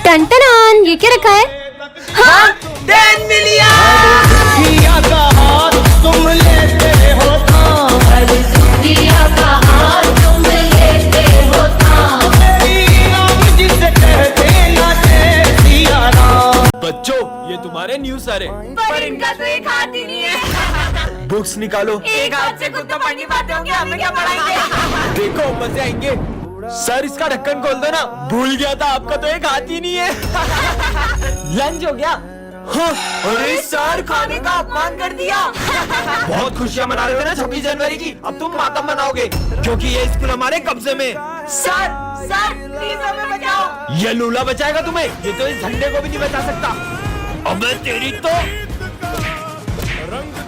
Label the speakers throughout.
Speaker 1: Ton ये क्या रखा है? हाँ
Speaker 2: 10 मिलियन।
Speaker 3: बच्चों ये तुम्हारे न्यू सर है,
Speaker 2: पर इनका तो एक हाथ ही नहीं है।
Speaker 3: बुक्स निकालो।
Speaker 2: एक हाथ से खुद तो पढ़ नहीं पाते होंगे, हमें क्या पढ़ाएंगे?
Speaker 3: देखो मजे आएंगे। सर इसका ढक्कन खोल दो ना, भूल गया था आपका तो एक हाथ ही नहीं है।
Speaker 2: लंच हो गया।
Speaker 3: हाँ,
Speaker 2: अरे सर खाने का अपमान कर दिया।
Speaker 3: बहुत खुशियाँ मना रहे थे ना 26 जनवरी की, अब तुम मातम मनाओगे क्योंकि ये स्कूल हमारे कब्जे में।
Speaker 2: सर प्लीज हमें बचाओ।
Speaker 3: ये लूला बचाएगा तुम्हें, ये तो इस झंडे को भी नहीं बचा सकता। अबे तेरी तो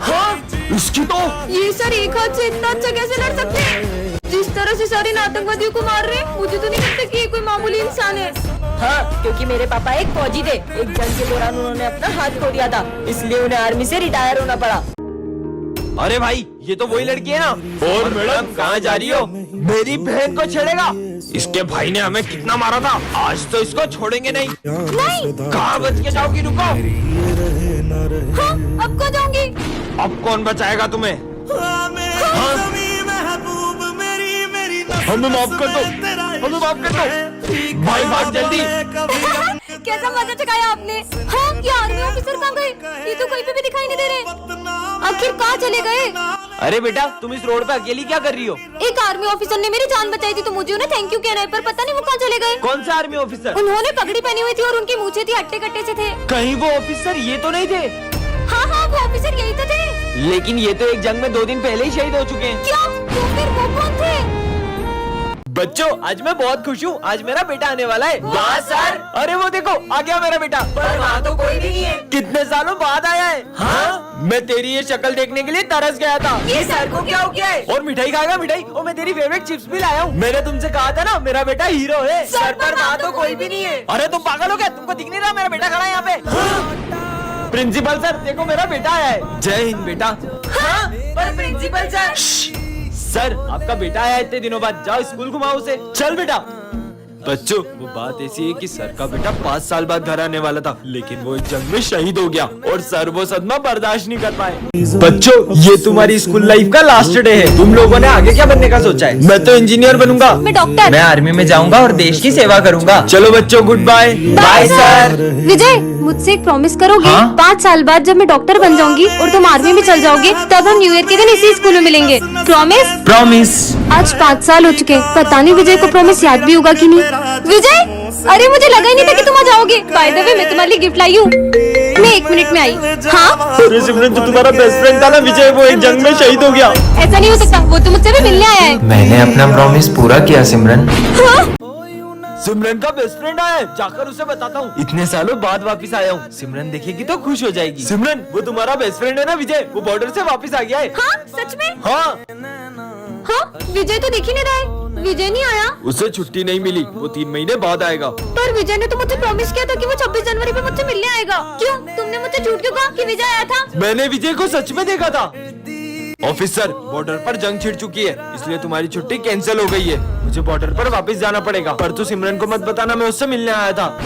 Speaker 3: हाँ इसकी तो।
Speaker 1: ये सर एक हाथ से इतना अच्छा कैसे लड़ सकते हैं? जिस तरह से सर इन आतंकवादियों को मार रहे हैं, मुझे तो नहीं लगता कि ये कोई मामूली इंसान है।
Speaker 2: हाँ क्योंकि मेरे पापा एक फौजी थे, एक जंग के दौरान उन्होंने अपना हाथ खो दिया था, इसलिए उन्हें आर्मी से रिटायर होना पड़ा।
Speaker 3: अरे भाई ये तो वही लड़की है ना। और मैडम कहाँ जा रही हो? मेरी बहन को छेड़ेगा? इसके भाई ने हमें कितना मारा था, आज तो इसको छोड़ेंगे नहीं।
Speaker 1: नहीं
Speaker 3: कहाँ बच के जाओगी? रुको।
Speaker 1: हाँ अब कहाँ जाऊंगी?
Speaker 3: अब कौन बचाएगा तुम्हें? हमें माफ कर दो, हमें माफ कर दो। भाई भाग जल्दी।
Speaker 1: कैसा मजा चकाया आपने। हाँ ये आर्मी ऑफिसर कहाँ गए? ये तो कहीं पे भी दिखाई नहीं दे रहे। आखिर कहाँ चले गए?
Speaker 3: अरे बेटा तुम इस रोड पे अकेली क्या कर रही हो?
Speaker 1: एक आर्मी ऑफिसर ने मेरी जान बचाई थी तो मुझे उन्हें थैंक यू कहना है, पर पता नहीं वो कहाँ चले गए।
Speaker 3: कौन सा आर्मी ऑफिसर?
Speaker 1: उन्होंने पगड़ी पहनी हुई थी और उनकी मूछें थी हट्टे कट्टे से थे।
Speaker 3: कहीं वो ऑफिसर ये तो नहीं थे?
Speaker 1: हाँ वो ऑफिसर यही तो थे।
Speaker 3: लेकिन ये तो एक जंग में 2 दिन पहले ही शहीद हो चुके हैं।
Speaker 1: क्या? तो फिर वो कौन थे?
Speaker 3: बच्चों आज मैं बहुत खुश हूँ, आज मेरा बेटा आने वाला है।
Speaker 2: वाह सर।
Speaker 3: अरे वो देखो आ गया मेरा बेटा।
Speaker 2: पर वहाँ तो कोई भी नहीं है।
Speaker 3: कितने सालों बाद आया है।
Speaker 2: हाँ
Speaker 3: मैं तेरी ये शक्ल देखने के लिए तरस गया था।
Speaker 2: ये सर को क्या हो गया है?
Speaker 3: और मिठाई खाएगा मिठाई? और मैं तेरी फेवरेट चिप्स भी लाया हूँ। मैंने तुमसे कहा था ना मेरा बेटा हीरो है।
Speaker 2: सर पर वहाँ तो कोई भी नहीं है।
Speaker 3: अरे तुम पागल हो क्या? तुमको दिख नहीं रहा मेरा बेटा खड़ा है यहाँ पे? प्रिंसिपल सर देखो मेरा बेटा आया है। जय हिंद बेटा।
Speaker 2: हाँ पर प्रिंसिपल सर।
Speaker 3: सर आपका बेटा आया इतने दिनों बाद, जाओ स्कूल घुमाओ उसे। चल बेटा। बच्चों वो बात ऐसी है कि सर का बेटा 5 साल बाद घर आने वाला था, लेकिन वो इस जंग में शहीद हो गया और सर वो सदमा बर्दाश्त नहीं कर पाए। बच्चों ये तुम्हारी स्कूल लाइफ का लास्ट डे है, तुम लोगों ने आगे क्या बनने का सोचा है? मैं तो इंजीनियर बनूंगा।
Speaker 1: मैं डॉक्टर।
Speaker 3: मैं आर्मी में जाऊंगा और देश की सेवा करूंगा। चलो बच्चों good bye.
Speaker 1: Bye sir. Vijay मुझसे एक प्रॉमिस करोगे?
Speaker 3: हाँ?
Speaker 1: 5 साल बाद जब मैं डॉक्टर बन जाऊंगी और तुम आर्मी में चल जाओगे, तब हम न्यू ईयर के दिन इसी स्कूल में मिलेंगे। प्रॉमिस?
Speaker 3: प्रॉमिस।
Speaker 1: आज 5 साल हो चुके हैं, पता नहीं विजय को प्रॉमिस याद भी होगा कि नहीं। विजय अरे मुझे लगा ही नहीं था कि तुम आ जाओगे। बाय द वे मैं तुम्हारे लिए गिफ्ट लाई हूँ। मैं 1 मिनट में आई। हाँ
Speaker 3: अरे सिमरन तो तुम्हारा बेस्ट फ्रेंड था ना विजय, वो एक जंग में शहीद हो गया।
Speaker 1: ऐसा नहीं हो सकता, वो तो मुझसे भी मिलने आया है।
Speaker 4: मैंने अपना प्रॉमिस पूरा किया सिमरन।
Speaker 3: सिमरन का बेस्ट फ्रेंड आया है, जाकर उसे बताता हूँ। इतने सालों बाद वापस आया हूँ, सिमरन देखेगी तो खुश हो जाएगी। सिमरन वो तुम्हारा बेस्ट फ्रेंड है ना विजय, वो बॉर्डर से वापस आ गया है।
Speaker 1: हाँ सच में?
Speaker 3: हाँ
Speaker 1: हाँ विजय तो दिख ही नहीं रहा है। विजय नहीं आया?
Speaker 3: उसे छुट्टी नहीं मिली, वो 3 महीने बाद आएगा।
Speaker 1: पर विजय ने तो मुझसे प्रॉमिस किया था कि वो 26 जनवरी पे मुझसे मिलने आएगा। क्यों तुमने मुझसे झूठ क्यों कहा कि विजय आया था?
Speaker 3: मैंने विजय को सच में देखा था। ऑफिसर बॉर्डर पर जंग छिड़ चुकी है, इसलिए तुम्हारी छुट्टी कैंसिल हो गई है। मुझे बॉर्डर पर वापस जाना पड़ेगा, पर तू सिमरन को मत बताना मैं उससे मिलने आया था।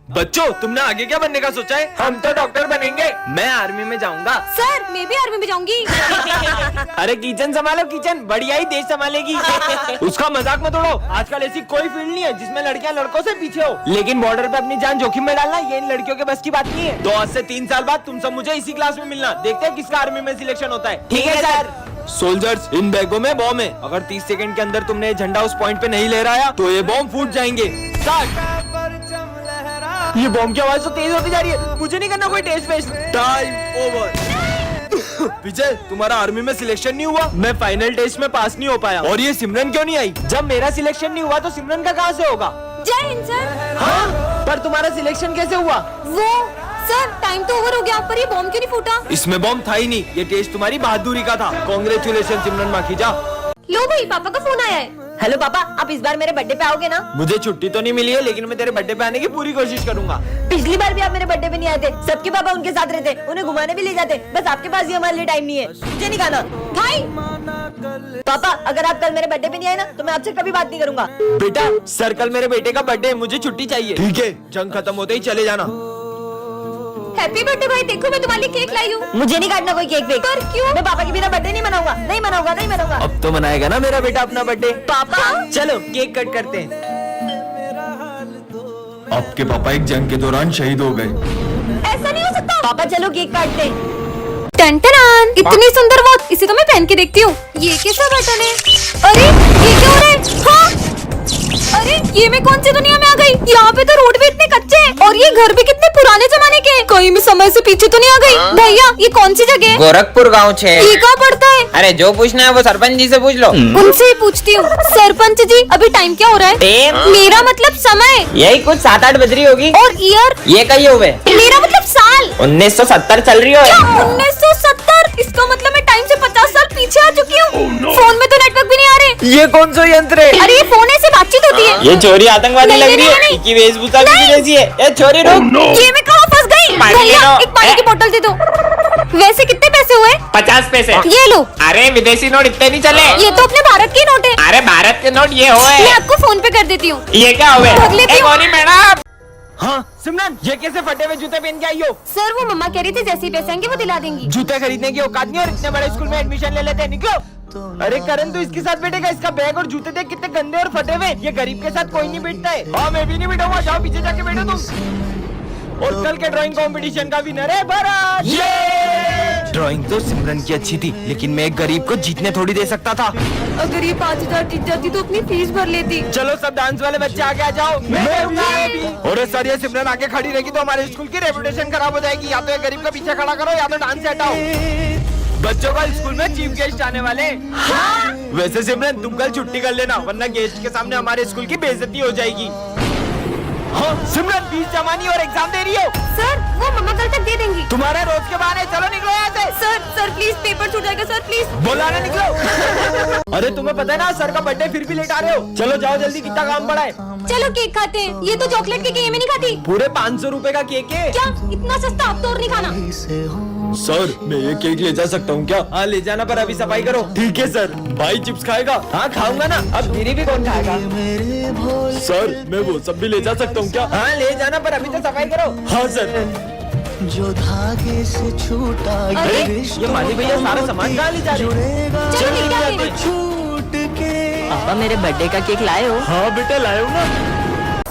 Speaker 3: बच्चों तुमने आगे क्या बनने का सोचा है? हम तो डॉक्टर बनेंगे। मैं आर्मी में जाऊंगा।
Speaker 1: सर मैं भी आर्मी में जाऊंगी।
Speaker 3: अरे किचन संभालो, किचन बढ़िया ही देश संभालेगी। उसका मजाक मत उड़ाओ, आजकल ऐसी कोई फील्ड नहीं है जिसमें लड़कियां लड़कों से पीछे हो। लेकिन बॉर्डर पे अपनी जान जोखिम में डालना ये इन लड़कियों के बस की बात नहीं है। तो आज से 3 साल बाद तुम सब मुझे इसी क्लास में मिलना, देखते हैं किसका आर्मी में सिलेक्शन होता है।
Speaker 2: ठीक है सर।
Speaker 3: सोल्जर्स इन बैगों में बॉम्ब है, अगर 30 सेकंड के अंदर तुमने ये झंडा उस पॉइंट पे नहीं लहराया तो ये बॉम्ब फूट जाएंगे। ये बॉम्ब की आवाज तो तेज होती जा रही है, मुझे नहीं करना कोई टेस्ट वेस्ट। Time over. विजय तुम्हारा आर्मी में सिलेक्शन नहीं हुआ, मैं फाइनल टेस्ट में पास नहीं हो पाया। और ये सिमरन क्यों नहीं आई? जब मेरा सिलेक्शन नहीं हुआ तो सिमरन का कहाँ से होगा?
Speaker 1: जय हिंद सर।
Speaker 3: हाँ पर तुम्हारा सिलेक्शन कैसे हुआ?
Speaker 1: वो सर टाइम तो ओवर हो गया, पर ये बॉम्ब क्यों नहीं फूटा?
Speaker 3: इसमें बॉम्ब था ही नहीं, ये टेस्ट तुम्हारी बहादुरी का था। कांग्रेचुलेशन सिमरन माखीजा।
Speaker 1: लो भाई पापा का फोन आया है।
Speaker 2: हेलो पापा, आप इस बार मेरे बर्थडे पे आओगे ना?
Speaker 3: मुझे छुट्टी तो नहीं मिली है, लेकिन मैं तेरे बर्थडे पे आने की पूरी कोशिश करूंगा।
Speaker 2: पिछली बार भी आप मेरे बर्थडे पे नहीं आए थे। सबके पापा उनके साथ रहते, उन्हें घुमाने भी ले जाते। बस आपके पास ही हमारे लिए टाइम नहीं है। मुझे नहीं खाना। भाई पापा, अगर आप कल मेरे बर्थडे पे नहीं आए ना तो मैं आपसे कभी बात नहीं करूंगा।
Speaker 3: बेटा, सर कल मेरे बेटे का बर्थडे है, मुझे छुट्टी चाहिए। ठीक है, जंग खत्म होते ही चले जाना।
Speaker 1: हैप्पी बर्थडे भाई, देखो मैं तुम्हारे लिए केक लाई हूँ।
Speaker 2: मुझे नहीं काटना कोई केक वेक।
Speaker 1: पर क्यों?
Speaker 2: मैं पापा के बिना बर्थडे नहीं मनाऊंगा, नहीं मनाऊंगा, नहीं मनाऊंगा।
Speaker 3: अब तो मनाएगा ना मेरा बेटा अपना बर्थडे।
Speaker 2: पापा
Speaker 3: चलो केक कट करते हैं। आपके पापा एक जंग के दौरान शहीद हो गए।
Speaker 1: ऐसा नहीं हो सकता।
Speaker 2: पापा चलो केक काटते हैं।
Speaker 1: टन-टन-आन, इतनी सुंदर वॉच, इसे तो मैं पहन के देखती हूँ। ये कैसा बटन है? अरे ये क्या हो रहा है? हाँ? अरे ये मैं कौन सी दुनिया में आ गई? यहाँ पे तो रोड भी इतने कच्चे हैं और ये घर भी कितने पुराने जमाने के हैं। कहीं मैं समय से पीछे तो नहीं आ गई? भैया ये कौन सी जगह है?
Speaker 5: गोरखपुर गांव छे।
Speaker 1: ये कहाँ पड़ता है?
Speaker 5: अरे जो पूछना है वो सरपंच जी से पूछ लो।
Speaker 1: उनसे ही पूछती हूँ। सरपंच जी अभी टाइम क्या हो रहा है?
Speaker 5: टाइम?
Speaker 1: मेरा मतलब समय।
Speaker 5: यही कुछ 7-8 बज रही होगी।
Speaker 1: और ईयर?
Speaker 5: ये कही हुए
Speaker 1: मेरा मतलब साल।
Speaker 5: 1970 चल रही हो।
Speaker 1: क्या 1970? इसका मतलब मैं टाइम से 50 साल पीछे आ चुकी हूँ। फोन में तो नेटवर्क भी नहीं आ रहे।
Speaker 3: ये कौन सा यंत्र है?
Speaker 1: अरे ये फोन है, इससे बातचीत होती है।
Speaker 5: ये चोरी आतंकवादी
Speaker 1: नहीं,
Speaker 5: लग
Speaker 1: नहीं,
Speaker 5: रही है।
Speaker 1: नहीं,
Speaker 5: इसकी वेशभूषा भी विदेशी है। ये छोरी रुक।
Speaker 1: ये मैं कहाँ फंस गई?
Speaker 5: पानी ले
Speaker 1: भैया
Speaker 5: लो।
Speaker 1: एक पानी की बोतल दे दो। वैसे कितने पैसे हुए?
Speaker 5: 50 पैसे।
Speaker 1: ये लो।
Speaker 5: अरे विदेशी नोट इतने नहीं चले।
Speaker 1: ये तो अपने भारत के नोट है।
Speaker 5: अरे भारत के नोट ये
Speaker 1: मैं
Speaker 5: हुए।
Speaker 1: आपको फोन पे कर देती हूँ।
Speaker 5: ये क्या हुए?
Speaker 1: भग लेती हूँ।
Speaker 5: मैडम।
Speaker 3: हाँ सिमरन, ये कैसे फटे हुए जूते पहन के आई हो?
Speaker 1: सर वो मम्मा कह रही थी जैसे ही पैसे आएंगे वो दिला देंगी।
Speaker 3: जूते खरीदने की औकात नहीं और इतने बड़े स्कूल में एडमिशन ले लेते हैं, निकलो। अरे करण तू इसके साथ बैठेगा? इसका बैग और जूते देख कितने गंदे और फटे हुए। ये गरीब के साथ कोई नहीं बैठता है। हाँ मैं भी नहीं बैठूंगा, जाओ पीछे जाके बैठो तुम। और कल के ड्राइंग कंपटीशन का विनर है भरत। ये ड्राइंग तो सिमरन की अच्छी थी, लेकिन मैं एक गरीब को जीतने थोड़ी दे सकता था।
Speaker 1: अगर ये 5000 जीत जाती तो अपनी फीस भर लेती।
Speaker 3: चलो सब डांस वाले बच्चे आगे आ जाओ। मैं भी। और सर ये सिमरन आगे खड़ी रहेगी तो हमारे स्कूल की रेपुटेशन खराब हो जाएगी। या तो ये गरीब का पीछे खड़ा करो या तो डांस से हटाओ। बच्चों का स्कूल में चीफ गेस्ट आने वाले। हाँ? वैसे सिमरन तुम कल छुट्टी कर लेना, वरना गेस्ट के सामने हमारे स्कूल की बेइज्जती हो जाएगी। हाँ सिमरन फीस जमा नहीं और एग्जाम दे रही हो?
Speaker 1: सर वो मम्मा कल तक दे देंगी।
Speaker 3: तुम्हारे रोज के बहाने, चलो निकलो यहाँ से।
Speaker 1: सर प्लीज पेपर छूट जाएगा सर प्लीज।
Speaker 3: बोला ना निकलो। अरे तुम्हें पता है ना सर का बर्थडे फिर भी लेट आ रहे हो। चलो जाओ जल्दी, कितना काम पड़ा है।
Speaker 1: चलो केक खाते हैं। ये तो चॉकलेट केक है, ये मैं नहीं खाती।
Speaker 3: पूरे 500 रुपए का केक है।
Speaker 1: क्या इतना सस्ता? अब तो और नहीं खाना।
Speaker 3: सर मैं ये केक ले जा सकता हूँ क्या? हाँ ले जाना, पर अभी सफाई करो। ठीक है सर। भाई चिप्स खाएगा? हाँ खाऊंगा ना। अब गिरी भी कौन खाएगा? सर मैं वो सब भी ले जा सकता हूँ क्या? हाँ ले जाना, पर अभी तो सफाई करो। हाँ सर।
Speaker 6: जो धागे से छूटा
Speaker 1: अरे,
Speaker 3: ये माली भैया सारा सामान कहाँ ले जा रहे हैं?
Speaker 1: चलो केक खाते हैं।
Speaker 6: छूट के
Speaker 2: पापा मेरे बर्थडे का केक लाए हो?
Speaker 3: हाँ बेटा लाए हो ना।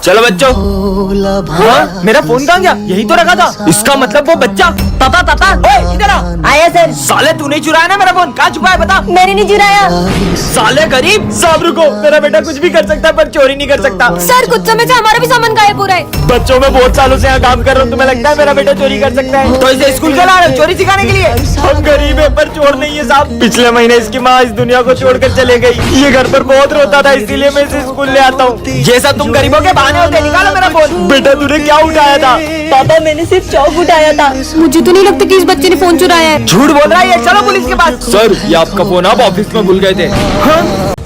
Speaker 3: चलो बच्चों।
Speaker 6: भोला
Speaker 3: हाँ मेरा फोन कहाँ गया? यही तो रखा था। इसका मतलब वो बच्चा।
Speaker 2: पापा पापा
Speaker 3: ओए इधर आ।
Speaker 2: आया सर।
Speaker 3: साले तूने चुराया ना मेरा फोन? कहाँ छुपा है बता।
Speaker 2: मैंने नहीं चुराया।
Speaker 3: साले गरीब। सब रुको, मेरा बेटा कुछ भी कर सकता है पर चोरी नहीं कर सकता।
Speaker 1: सर कुछ समय से हमारा भी सामान गायब हो रहा है।
Speaker 3: बच्चों में बहुत सालों से यहाँ काम कर रहा हूँ, तुम्हें लगता है मेरा बेटा चोरी कर सकता है? तो इसे स्कूल क्यों ला रहे हो? चोरी सिखाने के लिए? हम गरीब है पर चोर नहीं है साहब। पिछले महीने इसकी माँ इस दुनिया को छोड़कर चले गई। ये घर पर बहुत रोता था, इसीलिए मैं इसे स्कूल ले आता हूँ। ये सब तुम गरीबों के बहाने होते। निकालो मेरा फोन। बेटा तूने क्या उठाया था?
Speaker 2: पापा मैंने सिर्फ चौक उठाया था।
Speaker 1: मुझे तो नहीं लगता कि इस बच्चे ने फोन चुराया है।
Speaker 3: झूठ बोल रहा है ये। चलो पुलिस के पास। सर ये आपका फोन आप ऑफिस में भूल गए थे। हाँ?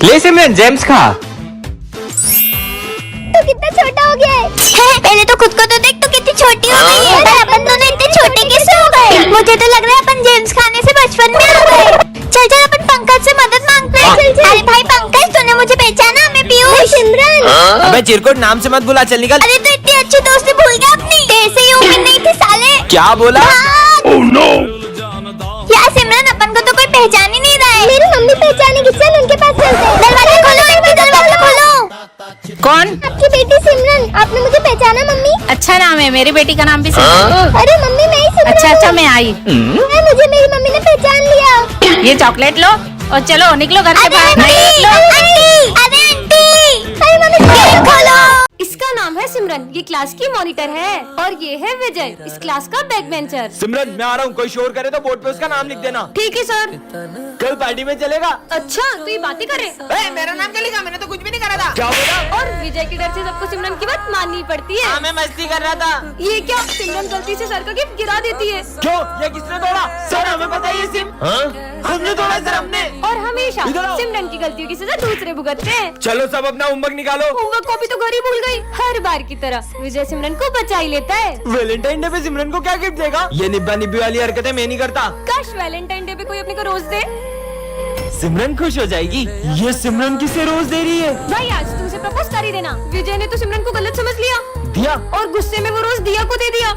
Speaker 5: ले सिमरन जेम्स खा।
Speaker 7: तो कितना छोटा हो गया है। पहले तो खुद को तो देख, तो कितनी छोटी हो गई है। पर अपन दोनों इतने छोटे कैसे हो गए? मुझे तो लग रहा है अपन जेम्स खाने से बचपन में आ गए। चल चल अपन पंकज से मदद मांगते हैं। अरे भाई पंकज तूने मुझे पहचाना? मैं पीयूष। सिमरन।
Speaker 3: अबे चिरकुट नाम से मत बुला, चल निकल।
Speaker 7: अरे तो इतनी अच्छी दोस्ती भूल गया अपनी। तेरे से ये उम्मीद नहीं थी साले।
Speaker 3: क्या बोला?
Speaker 7: यार सिमरन अपन को तो कोई पहचान ही नहीं रहा है। मेरी मम्मी पहचानेगी, चल उनके पास चलते हैं। दरवाजा खोलो आंटी, दरवाजा खोलो।
Speaker 5: कौन?
Speaker 7: आपकी बेटी सिमरन। आपने मुझे पहचाना मम्मी?
Speaker 8: अच्छा नाम है, मेरी बेटी का नाम भी सिमरन।
Speaker 7: अरे मम्मी मैं ही सिमरन।
Speaker 8: अच्छा मैं आई।
Speaker 7: मुझे मेरी मम्मी ने पहचान लिया।
Speaker 8: ये चॉकलेट लो और चलो निकलो घर से
Speaker 7: अरे
Speaker 8: बाहर।
Speaker 7: आंटी,
Speaker 8: नहीं निकलो।
Speaker 7: आंटी, अरे आंटी, अरे मम्मी गेट खोलो।
Speaker 1: इसका नाम है सिमरन। सिमरन, ये क्लास की मॉनिटर है और ये है विजय, इस क्लास का बैक बेंचर।
Speaker 3: सिमरन मैं आ रहा हूँ, कोई शोर करे तो बोर्ड पे उसका नाम लिख देना।
Speaker 1: ठीक है सर।
Speaker 3: कल पार्टी में चलेगा?
Speaker 1: अच्छा तो ये बातें करे।
Speaker 5: मेरा नाम चलेगा, मैंने तो कुछ भी नहीं करा था।
Speaker 3: क्या बोला?
Speaker 1: और विजय के डर से सबको सिमरन की बात माननी पड़ती है।
Speaker 5: मैं मस्ती कर रहा था।
Speaker 1: ये क्या, सिमरन गलती से सर का गिफ्ट गिरा देती है।
Speaker 3: क्यों? ये किसने तोड़ा?
Speaker 5: सर हमें पता है ये सिम।
Speaker 3: हमने तोड़ा सर, हमने।
Speaker 1: और हमेशा
Speaker 3: इधर आओ।
Speaker 1: सिमरन की गलतियों की सजा दूसरे भुगतते हैं।
Speaker 3: चलो सब अपना होमवर्क निकालो।
Speaker 1: होमवर्क कॉपी तो घर ही भूल गई। हर बार की तरह विजय सिमरन को बचा ही लेता है।
Speaker 3: वैलेंटाइन डे पे सिमरन को क्या गिफ्ट देगा? ये निब्बा निब्बी वाली हरकतें मैं नहीं करता।
Speaker 1: काश वैलेंटाइन डे पे कोई अपने को रोज दे।
Speaker 3: सिमरन खुश हो जाएगी। ये सिमरन किसे रोज दे रही है?
Speaker 1: भाई आज तुमसे प्रपोज कर ही देना। विजय ने तो सिमरन को गलत समझ लिया
Speaker 3: दिया।
Speaker 1: और गुस्से में वो रोज दिया को दे दिया।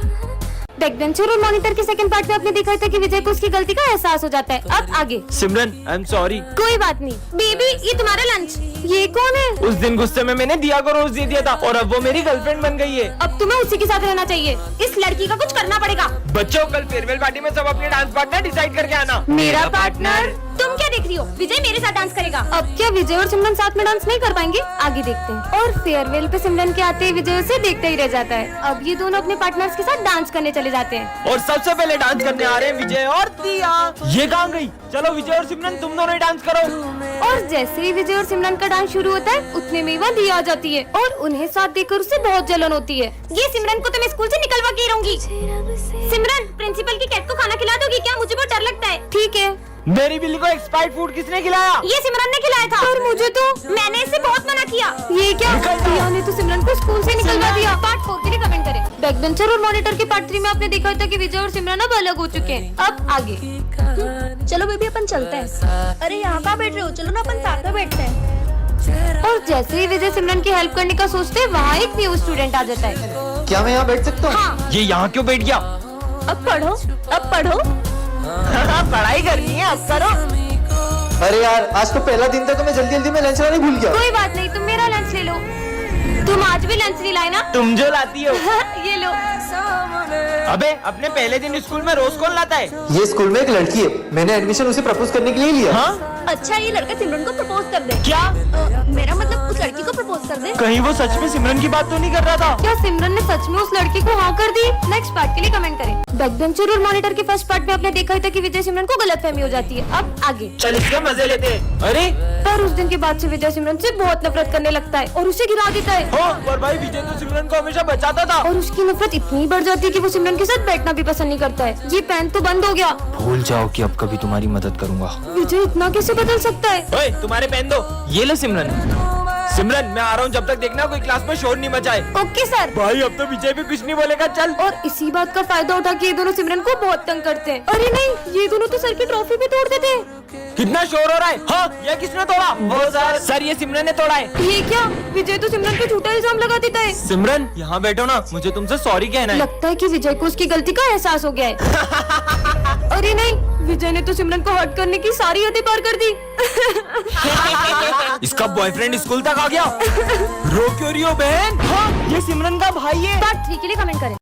Speaker 1: बैक बेंचर और मॉनिटर के सेकंड पार्ट में आपने देखा था कि विजय को उसकी गलती का एहसास हो जाता है। अब आगे।
Speaker 3: सिमरन आई एम सॉरी।
Speaker 1: कोई बात नहीं। बेबी ये तुम्हारा लंच। ये कौन है?
Speaker 3: उस दिन गुस्से में मैंने दिया को रोज दे दिया था और अब वो मेरी गर्लफ्रेंड बन गई है।
Speaker 1: अब तुम्हें उसी के साथ रहना चाहिए। इस लड़की का कुछ करना पड़ेगा।
Speaker 3: बच्चों कल फेयरवेल पार्टी में सब अपने डांस पार्टनर डिसाइड करके आना।
Speaker 1: मेरा पार्टनर? तुम क्या देख रही हो? विजय मेरे साथ डांस करेगा। अब क्या विजय और सिमरन साथ में डांस नहीं कर पाएंगे? आगे देखते हैं। और फेयरवेल पे सिमरन के आते ही विजय उसे देखते ही रह जाता है। अब ये दोनों अपने पार्टनर्स के साथ डांस करने चले जाते हैं।
Speaker 3: और सबसे पहले डांस करने आ रहे हैं विजय और दिया। ये कहाँ गई? चलो विजय और सिमरन तुम दोनों ही डांस करो।
Speaker 1: और जैसे ही विजय और सिमरन का डांस शुरू होता है उतने में वह दिया आ जाती है और उन्हें साथ देखकर उसे बहुत जलन होती है। ये सिमरन को तो मैं स्कूल से निकलवा के ही रहूंगी। सिमरन प्रिंसिपल की कैट को खाना खिला दोगी क्या? मुझे बहुत डर लगता है। ठीक है।
Speaker 3: मेरी बिल्ली को एक्सपायर्ड फूड किसने खिलाया?
Speaker 1: ये सिमरन ने खिलाया था। और मुझे तो मैंने इसे बहुत मना किया। ये क्या? दिया ने तो सिमरन को स्कूल से निकलवा दिया। पार्ट 4 के लिए कमेंट करें। बैक बेंचर और मॉनिटर के पार्ट 3 में आपने देखा था कि विजय और सिमरन अब अलग हो चुके हैं। अब आगे।
Speaker 2: चलो बेबी अपन चलते हैं। अरे यहाँ कहाँ बैठ रहे हो? चलो ना अपन साथ में बैठते हैं।
Speaker 1: और जैसे ही विजय सिमरन की हेल्प करने का सोचते हैं वहाँ एक न्यू स्टूडेंट आ जाता है।
Speaker 6: क्या मैं यहाँ बैठ सकता हूँ?
Speaker 1: हाँ।
Speaker 3: ये यहाँ क्यों बैठ गया?
Speaker 2: अब पढ़ो, अब पढ़ो।
Speaker 5: पढ़ाई करनी है, अब करो।
Speaker 6: अरे यार आज तो पहला दिन था तो मैं जल्दी जल्दी में लंच लाने भूल गया।
Speaker 1: कोई बात नहीं, तुम मेरा लंच ले लो। तुम आज भी लंच नहीं लाए ना?
Speaker 3: तुम जो लाती हो।
Speaker 1: ये लो।
Speaker 3: अबे अपने पहले दिन स्कूल में रोज कौन लाता है?
Speaker 6: ये स्कूल में एक लड़की है, मैंने एडमिशन उसे प्रपोज करने के लिए लिया।
Speaker 3: हाँ?
Speaker 2: अच्छा ये लड़का सिमरन को प्रपोज कर दे।
Speaker 3: क्या?
Speaker 2: मेरा मतलब उस लड़की को प्रपोज कर दे।
Speaker 3: कहीं वो सच में सिमरन की बात तो नहीं कर रहा था?
Speaker 1: क्या सिमरन ने सच में उस लड़की को हाँ कर दी? नेक्स्ट पार्ट के लिए कमेंट करें। बैक बेंचर और मॉनिटर के फर्स्ट पार्ट में आपने देखा था कि विजय सिमरन को गलतफहमी हो जाती है। अब आगे।
Speaker 3: चल इसके मजे लेते हैं। अरे
Speaker 1: पर उस दिन के बाद से विजय सिमरन से बहुत नफरत करने लगता है और उसे गिरा देता है।
Speaker 3: हाँ पर भाई विजय तो सिमरन को हमेशा बचाता था।
Speaker 1: और उसकी नफरत इतनी बढ़ जाती है कि वो सिमरन के साथ बैठना भी पसंद नहीं करता है। ये पेन तो बंद हो गया।
Speaker 4: भूल जाओ कि अब कभी तुम्हारी मदद करूंगा।
Speaker 1: विजय इतना कैसे बदल सकता है?
Speaker 3: ओए तुम्हारे पेन दो। ये लो सिमरन। सिमरन मैं आ रहा हूँ, जब तक देखना कोई क्लास में शोर नहीं मचाए।
Speaker 1: Okay sir.
Speaker 3: भाई अब तो विजय भी कुछ नहीं बोलेगा। चल।
Speaker 1: और इसी बात का फायदा उठा के ये दोनों सिमरन को बहुत तंग करते हैं। अरे नहीं, ये दोनों तो सर की ट्रॉफी भी तोड़ देते हैं।
Speaker 3: कितना शोर हो रहा है? हाँ ये किसने तोड़ा? वो सर ये सिमरन ने तोड़ा है।
Speaker 1: ये क्या? विजय तो सिमरन को झूठा इल्जाम लगा देता है।
Speaker 3: सिमरन यहाँ बैठो ना, मुझे तुमसे सॉरी कहना है।
Speaker 1: लगता है कि विजय को उसकी गलती का एहसास हो गया है। अरे नहीं, विजय ने तो सिमरन को हर्ट करने की सारी हदें पार कर दी।
Speaker 3: इसका बॉयफ्रेंड स्कूल तक आ गया। रो क्यों रही हो बहन? हाँ ये सिमरन का भाई है।
Speaker 1: पार्ट 3 के लिए कमेंट करें।